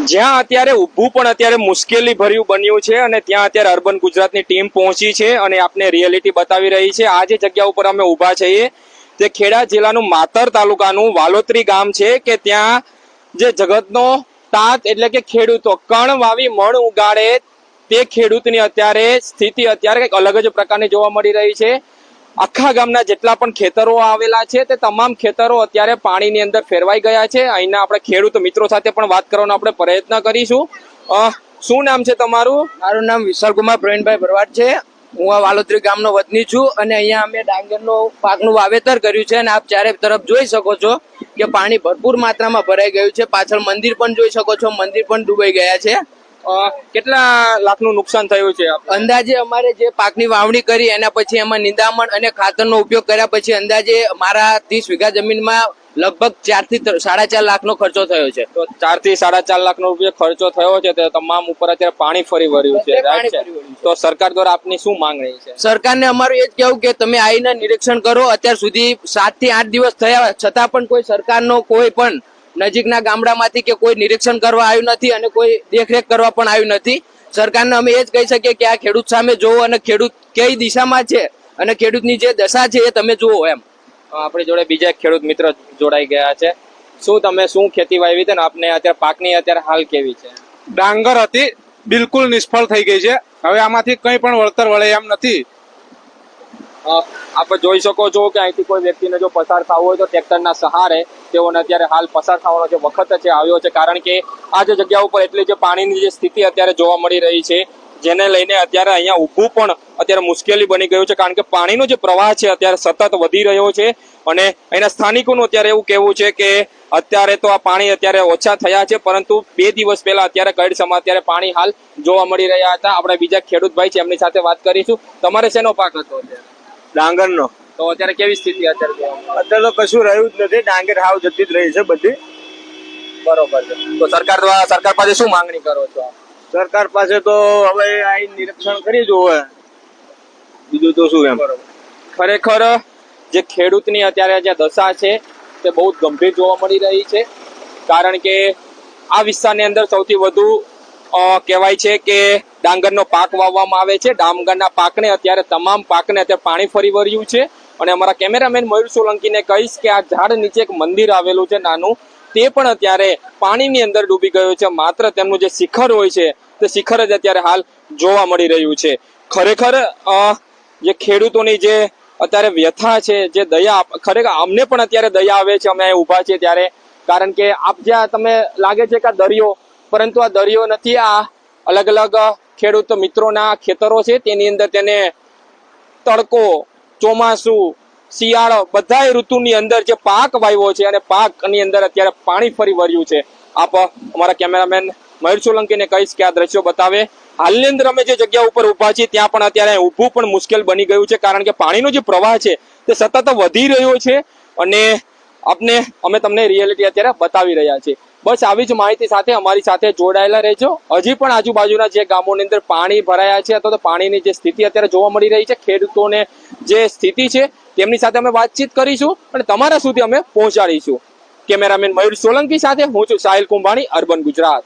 જ્યાં અત્યારે ઊભું પણ અત્યારે મુશ્કેલી ભર્યું બન્યું છે અને ત્યાં અત્યારે અર્બન ગુજરાતની ટીમ પહોંચી છે અને આપને રિયાલિટી બતાવી રહી છે. આ જે જગ્યા ઉપર અમે ઊભા છીએ તે ખેડા જિલ્લાનું માતર તાલુકાનું વાલોત્રી ગામ છે કે ત્યાં જે જગતનો તાત એટલે કે ખેડૂતો કણ વાવી મણ ઉગાડે તે ખેડૂતની અત્યારે સ્થિતિ અત્યારે કંઈક અલગ જ પ્રકારની જોવા મળી રહી છે. આખા ગામના જેટલા પણ ખેતરો આવેલા છે તે તમામ ખેતરો અત્યારે પાણીની અંદર ફેરવાઈ ગયા છે. અહીંના આપણે ખેડૂત મિત્રો સાથે પણ વાત કરવાનો આપણે પ્રયત્ન કરીશું. શું નામ છે તમારું? મારું નામ વિશાલકુમાર પ્રવીણભાઈ ભરવાડ છે. હું આ વાલોત્રી ગામનો વતની છું અને અહીંયા અમે ડાંગરનો પાકનું વાવેતર કર્યું છે અને આપ ચારે તરફ જોઈ શકો છો કે પાણી ભરપૂર માત્રામાં ભરાઈ ગયું છે. પાછળ મંદિર પણ જોઈ શકો છો, મંદિર પણ ડૂબાઈ ગયા છે. કેટલા લાખનું નુકસાન થયું છે? અંદાજે અમારે જે પાકની વાવણી કરી એના પછી એમાં નિંદામણ અને ખાતરનો ઉપયોગ કર્યા પછી અંદાજે મારા 30 વીઘા જમીનમાં લગભગ 4 થી 4.5 લાખનો ખર્ચો થયો છે. તો 4 થી 4.5 લાખનો રૂપિયા ખર્ચો થયો છે. તે તમામ ઉપર અત્યારે પાણી ફરી વળ્યું છે, રાઈટ છે? તો સરકાર દ્વારા આપની શું માંગણી છે? સરકારને અમારું એ જ કહેવું કે તમે આવીને નિરીક્ષણ કરો. અત્યાર સુધી 7 થી 8 દિવસ થયા છતાં પણ કોઈ સરકારનો કોઈ પણ નજીકના ગામડામાંથી કે કોઈ નિરીક્ષણ કરવા આવ્યું નથી અને કોઈ દેખરેખ કરવા પણ આવ્યું નથી. સરકારને અમે એ જ કહી શકીએ કે આ ખેડૂત સામે જોવો અને ખેડૂત કઈ દિશામાં છે અને ખેડૂતની જે દશા છે એ તમે જુઓ. એમ આપણી જોડે બીજા ખેડૂત મિત્ર જોડાઈ ગયા છે. તમે શું ખેતી વાવી હતી ને આપને અત્યારે પાકની અત્યારે હાલ કેવી છે? ડાંગર હતી, બિલકુલ નિષ્ફળ થઈ ગઈ છે. હવે આમાંથી કંઈ પણ વળતર વળે એમ નથી. આપ જોઈ શકો છો કે અહીંથી કોઈ વ્યક્તિને જો પસાર થવું હોય તો ટ્રેક્ટરના સહારે તેઓને અત્યારે હાલ પસાર થવાનો જે વખત છે આવ્યો છે. કારણ કે આ જે જગ્યા ઉપર એટલી જે પાણીની જે સ્થિતિ અત્યારે જોવા મળી રહી છે જેને લઈને અત્યારે અહીંયા ઊભું પણ અત્યારે મુશ્કેલી બની ગયું છે. કારણ કે પાણીનો જે પ્રવાહ છે અત્યારે સતત વધી રહ્યો છે અને અહીંના સ્થાનિકોનું અત્યારે એવું કહેવું છે કે અત્યારે તો આ પાણી અત્યારે ઓછા થયા છે, પરંતુ 2 દિવસ પહેલા અત્યારે કઈડસામાં અત્યારે પાણી હાલ જોવા મળી રહ્યા હતા. આપણે બીજા ખેડૂત ભાઈ છે એમની સાથે વાત કરીશું. તમારે શેનો પાક હતો? ડાંગરનો. તો અત્યારે કેવી સ્થિતિ અત્યારે? અત્યારે તો કશું રહ્યું જ નથી. ડાંગર હાવ જતી જ રહી છે બધી. બરોબર છે. તો સરકાર પાસે શું માંગણી કરો છો? સરકાર પાસે તો હવે આ નિરીક્ષણ કરી જોવે, બીજું તો શું. એમ ખરેખર જે ખેડૂતની અત્યારે જે દશા છે તે બહુ ગંભીર જોવા મળી રહી છે. કારણ કે આ વિસ્તારની અંદર સૌથી વધુ કહેવાય છે કે ડાંગરનો પાક વાવવામાં આવે છે. ડાંગરના પાકને અત્યારે તમામ પાકને અત્યારે પાણી ફરી વળ્યું છે. અને અમારા કેમેરામેન મયુર સોલંકીને કહીશ કે આ ઝાડ નીચે એક મંદિર આવેલું છે નાનું, તે પણ અત્યારે પાણીની અંદર ડૂબી ગયું છે. માત્ર તેમનું જે શિખર હોય છે તે શિખર જ અત્યારે હાલ જોવા મળી રહ્યું છે. ખરેખર જે ખેડૂતોની જે અત્યારે વ્યથા છે, જે દયા, ખરેખર અમને પણ અત્યારે દયા આવે છે અમે ઊભા છીએ ત્યારે. કારણ કે આપ જ્યાં તમે લાગે છે કે આ દરિયો, પરંતુ આ દરિયો નથી. આ અલગ અલગ ખેડૂત મિત્રોના ખેતરો છે. તેની અંદર તેને તડકો, ચોમાસું, શિયાળો બધાય ઋતુની અંદર જે પાક વાવ્યો છે અને પાકની અંદર અત્યારે પાણી ફરી વળ્યું છે. આપ અમારા કેમેરામેન મયુર સોલંકીને કહીશ કે આ દ્રશ્યો બતાવે. હાલની અંદર અમે જે જગ્યા ઉપર ઊભા છીએ ત્યાં પણ અત્યારે ઊભું પણ મુશ્કેલ બની ગયું છે. કારણ કે પાણીનો જે પ્રવાહ છે તે સતત વધી રહ્યો છે અને અમે તમને રિયાલિટી અત્યારે બતાવી રહ્યા છીએ. બસ આવી જ માહિતી સાથે અમારી સાથે જોડાયેલા રહેજો. હજી પણ આજુબાજુના જે ગામોની અંદર પાણી ભરાયા છે અથવા તો પાણીની જે સ્થિતિ અત્યારે જોવા મળી રહી છે, ખેડૂતોને જે સ્થિતિ છે તેમની સાથે અમે વાતચીત કરીશું અને તમારા સુધી અમે પહોંચાડીશું. કેમેરામેન મયુર સોલંકી સાથે હું છું સાહિલ કુંભાણી, અર્બન ગુજરાત.